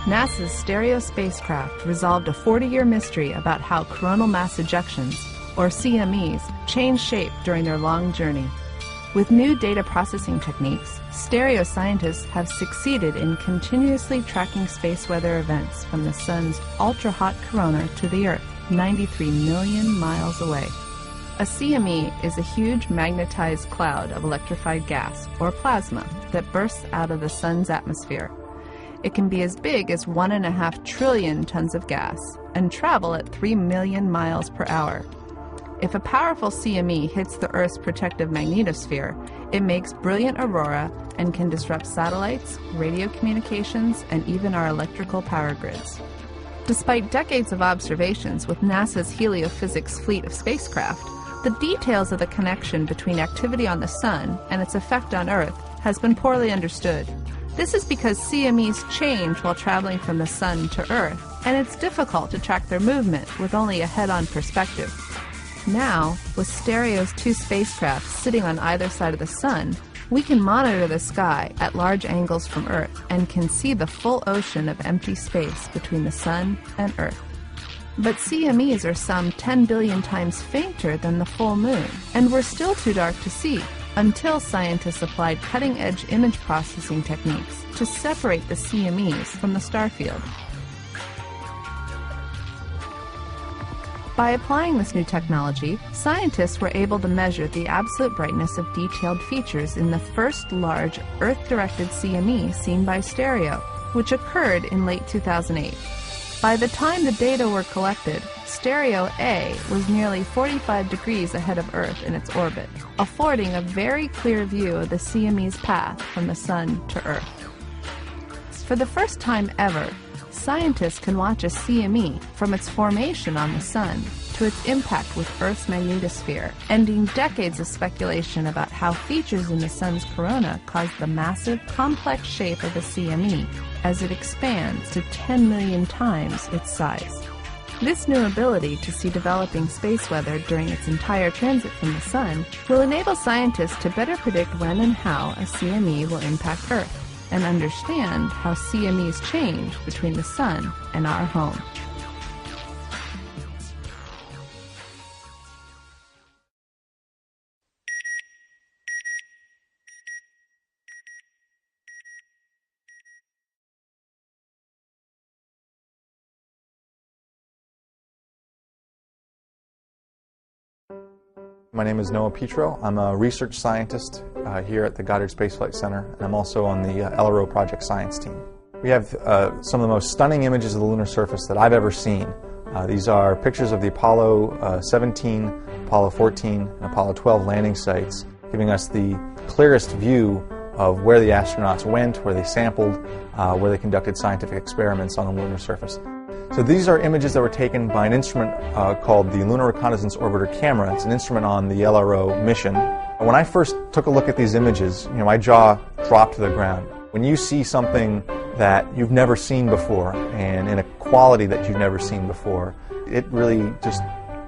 NASA's Stereo spacecraft resolved a 40-year mystery about how coronal mass ejections, or CMEs, change shape during their long journey. With new data processing techniques, Stereo scientists have succeeded in continuously tracking space weather events from the Sun's ultra-hot corona to the Earth, 93 million miles away. A CME is a huge magnetized cloud of electrified gas, or plasma, that bursts out of the Sun's atmosphere. It can be as big as 1.5 trillion tons of gas and travel at 3 million miles per hour. If a powerful CME hits the Earth's protective magnetosphere, it makes brilliant aurora and can disrupt satellites, radio communications, and even our electrical power grids. Despite decades of observations with NASA's heliophysics fleet of spacecraft, the details of the connection between activity on the Sun and its effect on Earth has been poorly understood. This is because CMEs change while traveling from the Sun to Earth, and it's difficult to track their movement with only a head-on perspective. Now, with Stereo's 2 spacecraft sitting on either side of the Sun, we can monitor the sky at large angles from Earth and can see the full ocean of empty space between the Sun and Earth. But CMEs are some 10 billion times fainter than the full moon, and were still too dark to see until scientists applied cutting-edge image processing techniques to separate the CMEs from the star field. By applying this new technology, scientists were able to measure the absolute brightness of detailed features in the first large Earth-directed CME seen by Stereo, which occurred in late 2008. By the time the data were collected, Stereo A was nearly 45 degrees ahead of Earth in its orbit, affording a very clear view of the CME's path from the Sun to Earth. For the first time ever, scientists can watch a CME from its formation on the Sun to its impact with Earth's magnetosphere, ending decades of speculation about how features in the Sun's corona cause the massive, complex shape of the CME as it expands to 10 million times its size. This new ability to see developing space weather during its entire transit from the Sun will enable scientists to better predict when and how a CME will impact Earth, and understand how CMEs change between the Sun and our home. My name is Noah Petro. I'm a research scientist here at the Goddard Space Flight Center, and I'm also on the LRO Project Science team. We have some of the most stunning images of the lunar surface that I've ever seen. These are pictures of the Apollo 17, Apollo 14, and Apollo 12 landing sites, giving us the clearest view of where the astronauts went, where they sampled, where they conducted scientific experiments on the lunar surface. So these are images that were taken by an instrument called the Lunar Reconnaissance Orbiter Camera. It's an instrument on the LRO mission. When I first took a look at these images, my jaw dropped to the ground. When you see something that you've never seen before and in a quality that you've never seen before, it really just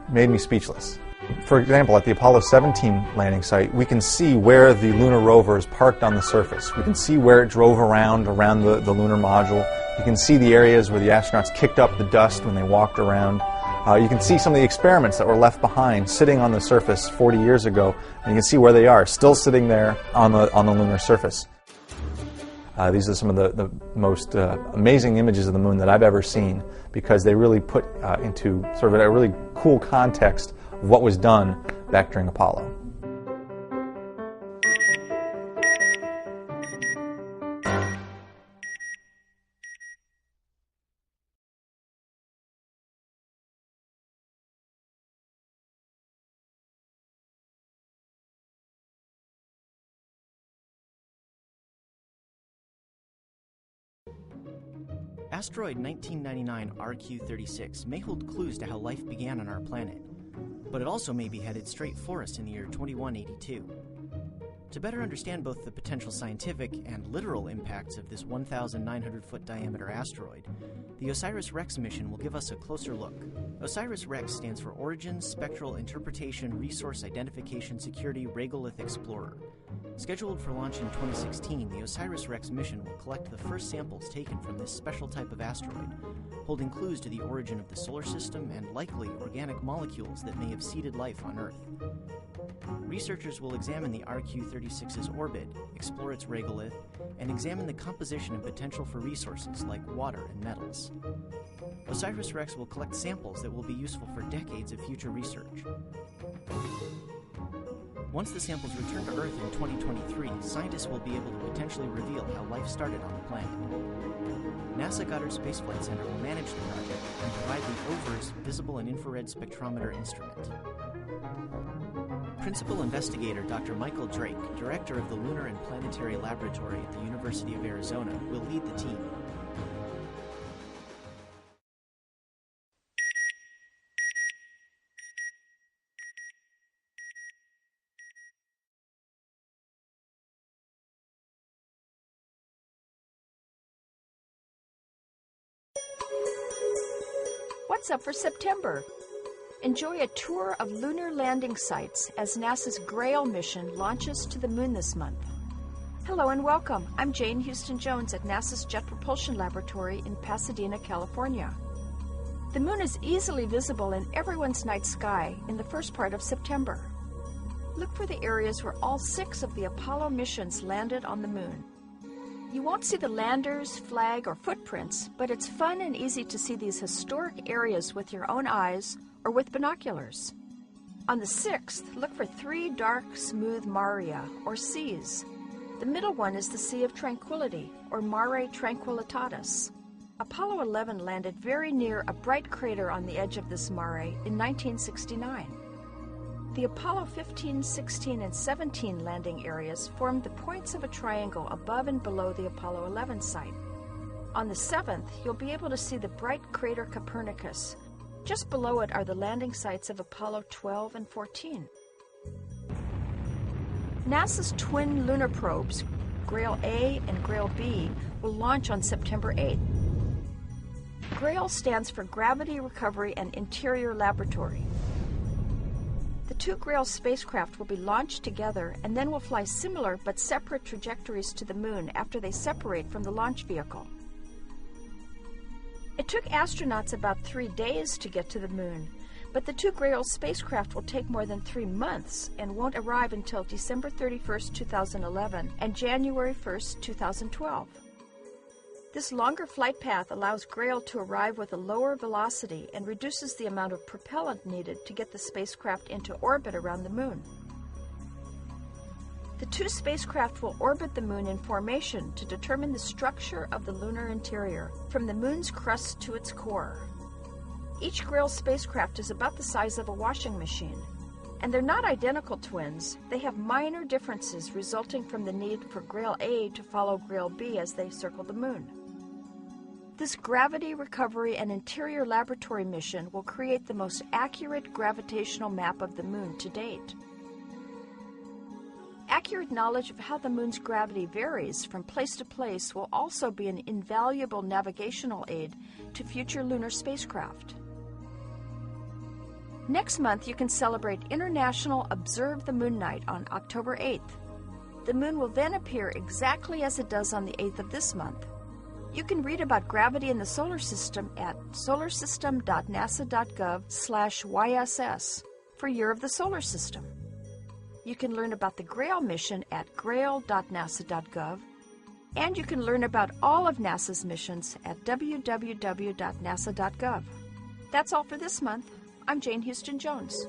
made me speechless. For example, at the Apollo 17 landing site, we can see where the lunar rover is parked on the surface. We can see where it drove around the lunar module. You can see the areas where the astronauts kicked up the dust when they walked around. You can see some of the experiments that were left behind sitting on the surface 40 years ago, and you can see where they are, still sitting there on the lunar surface. These are some of the most amazing images of the moon that I've ever seen, because they really put into sort of a really cool context of what was done back during Apollo. Asteroid 1999 RQ-36 may hold clues to how life began on our planet, but it also may be headed straight for us in the year 2182. To better understand both the potential scientific and literal impacts of this 1,900-foot diameter asteroid, the OSIRIS-REx mission will give us a closer look. OSIRIS-REx stands for Origin, Spectral Interpretation, Resource Identification, Security, Regolith Explorer. Scheduled for launch in 2016, the OSIRIS-REx mission will collect the first samples taken from this special type of asteroid, holding clues to the origin of the solar system and likely organic molecules that may have seeded life on Earth. Researchers will examine the RQ-36's orbit, explore its regolith, and examine the composition and potential for resources like water and metals. OSIRIS-REx will collect samples that will be useful for decades of future research. Once the samples return to Earth in 2023, scientists will be able to potentially reveal how life started on the planet. NASA Goddard Space Flight Center will manage the project and provide the OVERS Visible and Infrared Spectrometer instrument. Principal investigator Dr. Michael Drake, director of the Lunar and Planetary Laboratory at the University of Arizona, will lead the team. What's up for September? Enjoy a tour of lunar landing sites as NASA's GRAIL mission launches to the moon this month. Hello and welcome. I'm Jane Houston Jones at NASA's Jet Propulsion Laboratory in Pasadena, California. The moon is easily visible in everyone's night sky in the first part of September. Look for the areas where all 6 of the Apollo missions landed on the moon. You won't see the landers, flag, or footprints, but it's fun and easy to see these historic areas with your own eyes or with binoculars. On the 6th, look for 3 dark, smooth maria, or seas. The middle one is the Sea of Tranquility, or Mare Tranquillitatis. Apollo 11 landed very near a bright crater on the edge of this mare in 1969. The Apollo 15, 16, and 17 landing areas formed the points of a triangle above and below the Apollo 11 site. On the 7th, you'll be able to see the bright crater Copernicus. Just below it are the landing sites of Apollo 12 and 14. NASA's twin lunar probes, GRAIL-A and GRAIL-B, will launch on September 8th. GRAIL stands for Gravity Recovery and Interior Laboratory. The 2 GRAIL spacecraft will be launched together and then will fly similar but separate trajectories to the moon after they separate from the launch vehicle. It took astronauts about 3 days to get to the moon, but the 2 GRAIL spacecraft will take more than 3 months and won't arrive until December 31st, 2011 and January 1st, 2012. This longer flight path allows GRAIL to arrive with a lower velocity and reduces the amount of propellant needed to get the spacecraft into orbit around the moon. The 2 spacecraft will orbit the moon in formation to determine the structure of the lunar interior, from the moon's crust to its core. Each GRAIL spacecraft is about the size of a washing machine, and they're not identical twins. They have minor differences resulting from the need for GRAIL-A to follow GRAIL-B as they circle the moon. This Gravity Recovery and Interior Laboratory mission will create the most accurate gravitational map of the moon to date. Accurate knowledge of how the moon's gravity varies from place to place will also be an invaluable navigational aid to future lunar spacecraft. Next month, you can celebrate International Observe the Moon Night on October 8th. The moon will then appear exactly as it does on the 8th of this month. You can read about gravity in the solar system at solarsystem.nasa.gov/YSS for Year of the Solar System. You can learn about the GRAIL mission at grail.nasa.gov, and you can learn about all of NASA's missions at www.nasa.gov. That's all for this month. I'm Jane Houston Jones.